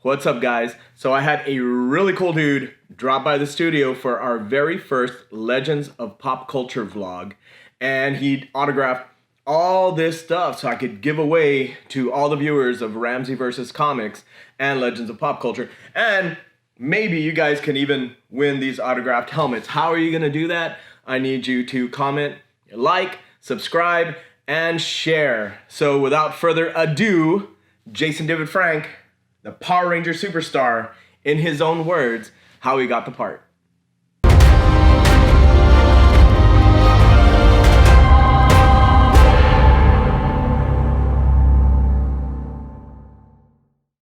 What's up, guys? So I had a really cool dude drop by the studio for our very first Legends of Pop Culture vlog, and he autographed all this stuff so I could give away to all the viewers of Ramsey vs. Comics and Legends of Pop Culture. And maybe you guys can even win these autographed helmets. How are you gonna do that? I need you to comment, like, subscribe, and share. So without further ado, Jason David Frank, the Power Ranger superstar, in his own words, how he got the part.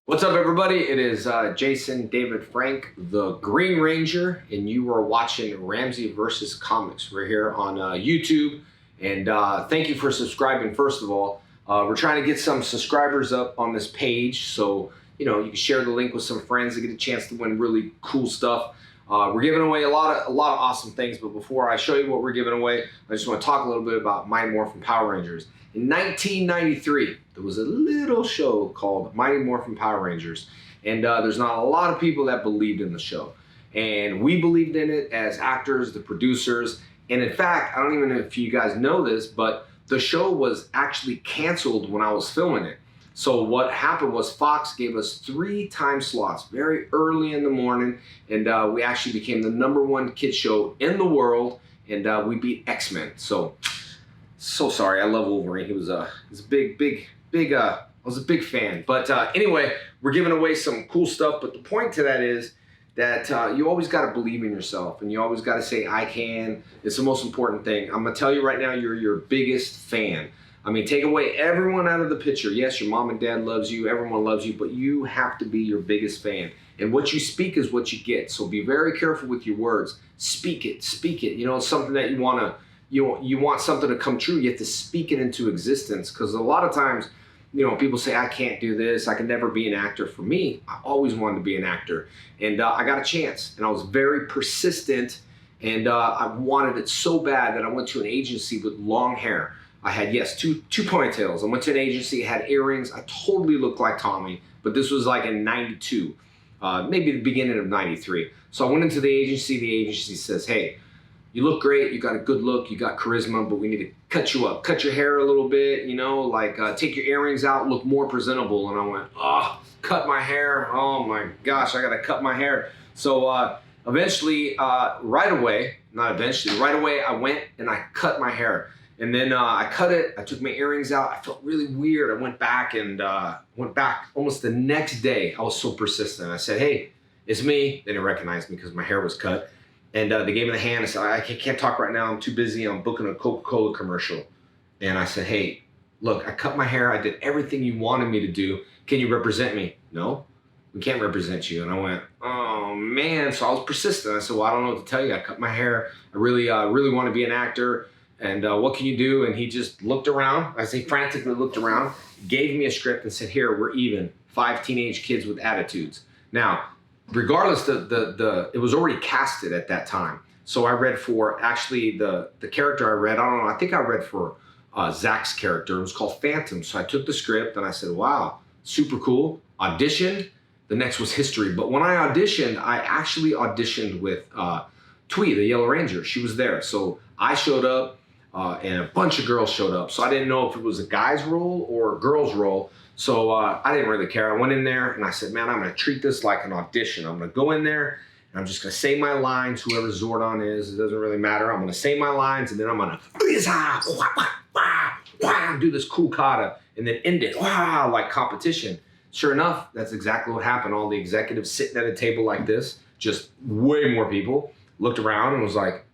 What's up, everybody? It is Jason David Frank, the Green Ranger, and you are watching Ramsey vs. Comics. We're here on YouTube, and thank you for subscribing, first of all. We're trying to get some subscribers up on this page, so you know you can share the link with some friends to get a chance to win really cool stuff. We're giving away a lot of awesome things, but before I show you what we're giving away, I just want to talk a little bit about Mighty Morphin Power Rangers. In 1993, there was a little show called Mighty Morphin Power Rangers, and there's not a lot of people that believed in the show, and we believed in it as actors, the producers, and in fact, I don't even know if you guys know this, but the show was actually canceled when I was filming it. So what happened was Fox gave us 3 time slots very early in the morning, and we actually became the #1 kid show in the world, and we beat X-Men. So sorry, I love Wolverine. He was a big, I was a big fan. But anyway, we're giving away some cool stuff, but the point to that is that you always got to believe in yourself, and you always got to say, I can. It's the most important thing. I'm going to tell you right now, you're your biggest fan. I mean, take away everyone out of the picture. Yes, your mom and dad loves you, everyone loves you, but you have to be your biggest fan. And what you speak is what you get. So be very careful with your words. Speak it, speak it. You know, it's something that you want something to come true, you have to speak it into existence. Because a lot of times, you know, people say, I can't do this, I can never be an actor. For me, I always wanted to be an actor. And I got a chance, and I was very persistent, and I wanted it so bad that I went to an agency with long hair. I had, yes, two ponytails. I went to an agency, had earrings. I totally looked like Tommy, but this was like in 92, maybe the beginning of 93. So I went into the agency says, hey, you look great, you got a good look, you got charisma, but we need to cut you up. Cut your hair a little bit, you know, like take your earrings out, look more presentable. And I went, oh, cut my hair. Oh my gosh, I gotta cut my hair. So eventually, right away, I went and I cut my hair. And then I cut it, I took my earrings out, I felt really weird. I went back almost the next day. I was so persistent. I said, hey, it's me. They didn't recognize me because my hair was cut. And they gave me the hand. I said, I can't talk right now. I'm too busy. I'm booking a Coca-Cola commercial. And I said, hey, look, I cut my hair. I did everything you wanted me to do. Can you represent me? No, we can't represent you. And I went, oh, man. So I was persistent. I said, well, I don't know what to tell you. I cut my hair. I really want to be an actor. And what can you do? And he just looked around. I say frantically looked around, gave me a script and said, here, we're even. 5 teenage kids with attitudes. Now, regardless, it was already casted at that time. So I read for, actually, the character I read, I don't know, I think I read for Zach's character. It was called Phantom. So I took the script and I said, wow, super cool. Auditioned. The next was history. But when I auditioned, I actually auditioned with Twee, the Yellow Ranger. She was there. So I showed up and a bunch of girls showed up. So I didn't know if it was a guy's role or a girl's role. So I didn't really care. I went in there and I said, man, I'm going to treat this like an audition. I'm going to go in there and I'm just going to say my lines, whoever Zordon is, it doesn't really matter. I'm going to say my lines and then I'm going to do this cool kata and then end it like competition. Sure enough, that's exactly what happened. All the executives sitting at a table like this, just way more people, looked around and was like,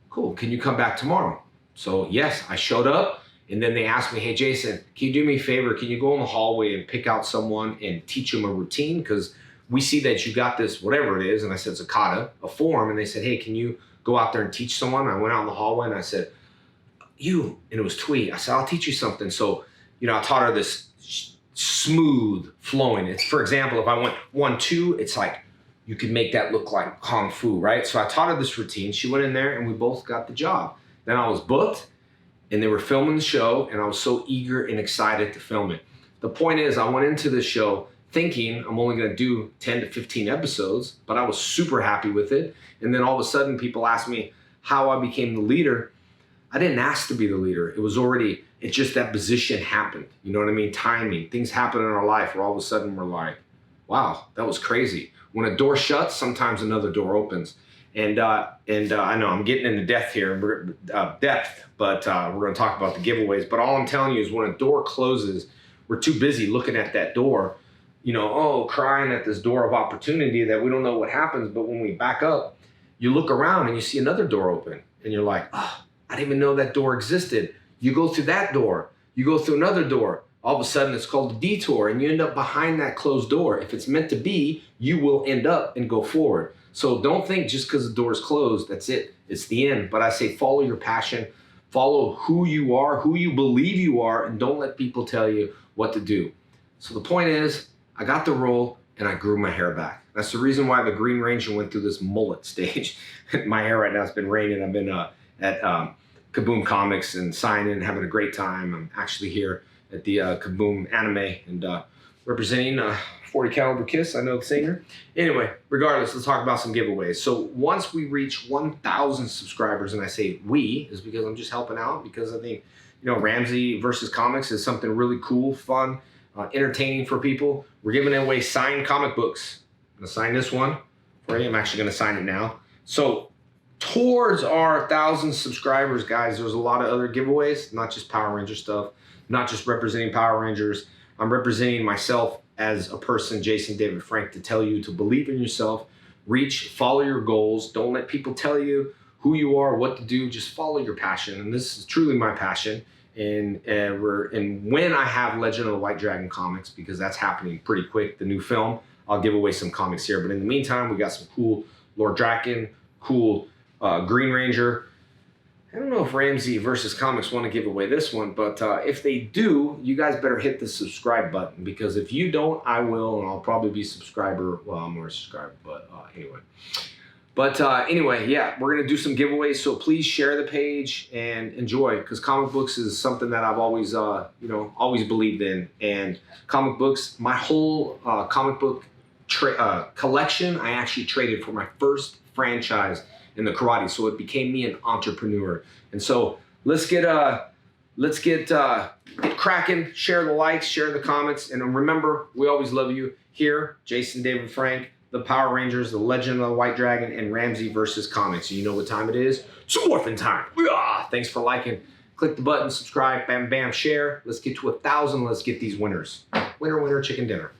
cool, can you come back tomorrow? So yes, I showed up. And then they asked me, hey, Jason, can you do me a favor? Can you go in the hallway and pick out someone and teach them a routine? Because we see that you got this, whatever it is. And I said, it's a kata, a form. And they said, hey, can you go out there and teach someone? I went out in the hallway and I said, you, and it was Twee. I said, I'll teach you something. So, you know, I taught her this smooth flowing. It's, for example, if I went 1, 2, it's like, you could make that look like Kung Fu, right? So I taught her this routine. She went in there and we both got the job. Then I was booked. And they were filming the show, and I was so eager and excited to film it. The point is, I went into the show thinking I'm only going to do 10 to 15 episodes, but I was super happy with it. And then all of a sudden people asked me how I became the leader. I didn't ask to be the leader. It's just that position happened. You know what I mean? Timing. Things happen in our life where all of a sudden we're like, wow, that was crazy. When a door shuts, sometimes another door opens. And I know I'm getting into depth here, but we're going to talk about the giveaways. But all I'm telling you is when a door closes, we're too busy looking at that door, crying at this door of opportunity that we don't know what happens. But when we back up, you look around and you see another door open and you're like, oh, I didn't even know that door existed. You go through that door, you go through another door. All of a sudden it's called a detour and you end up behind that closed door. If it's meant to be, you will end up and go forward. So don't think just because the door is closed, that's it. It's the end. But I say follow your passion, follow who you are, who you believe you are, and don't let people tell you what to do. So the point is, I got the role and I grew my hair back. That's the reason why the Green Ranger went through this mullet stage. My hair right now has been raining. I've been at Kaboom Comics and signing and having a great time. I'm actually here at the Kaboom Anime and representing 40 Caliber Kiss. I know the singer. Anyway, regardless, let's talk about some giveaways. So once we reach 1,000 subscribers, and I say we is because I'm just helping out, because I think Ramsey versus Comics is something really cool, fun, entertaining for people. We're giving away signed comic books. I'm gonna sign this one for you. I'm actually gonna sign it now. So towards our 1,000 subscribers, guys, there's a lot of other giveaways, not just Power Ranger stuff, not just representing Power Rangers. I'm representing myself as a person, Jason David Frank, to tell you to believe in yourself, reach, follow your goals. Don't let people tell you who you are, what to do. Just follow your passion. And this is truly my passion. And when I have Legend of the White Dragon comics, because that's happening pretty quick, the new film, I'll give away some comics here. But in the meantime, we got some cool Lord Draken, cool Green Ranger. I don't know if Ramsey versus Comics want to give away this one, but if they do, you guys better hit the subscribe button, because if you don't, I will, and I'll probably be subscriber. Well, I'm already subscribed, but anyway. But anyway, yeah, we're going to do some giveaways, so please share the page and enjoy, because comic books is something that I've always, always believed in. And comic books, my whole comic book collection, I actually traded for my first franchise in the karate, so it became me an entrepreneur. And so let's get cracking. Share the likes, share the comments, and remember, we always love you here. Jason David Frank, the Power Rangers, the Legend of the White Dragon, and Ramsey versus Comics. You know what time it is? It's Morphin time. Thanks for liking. Click the button, subscribe, bam, bam, share. Let's get to 1,000. Let's get these winners. Winner, winner, chicken dinner.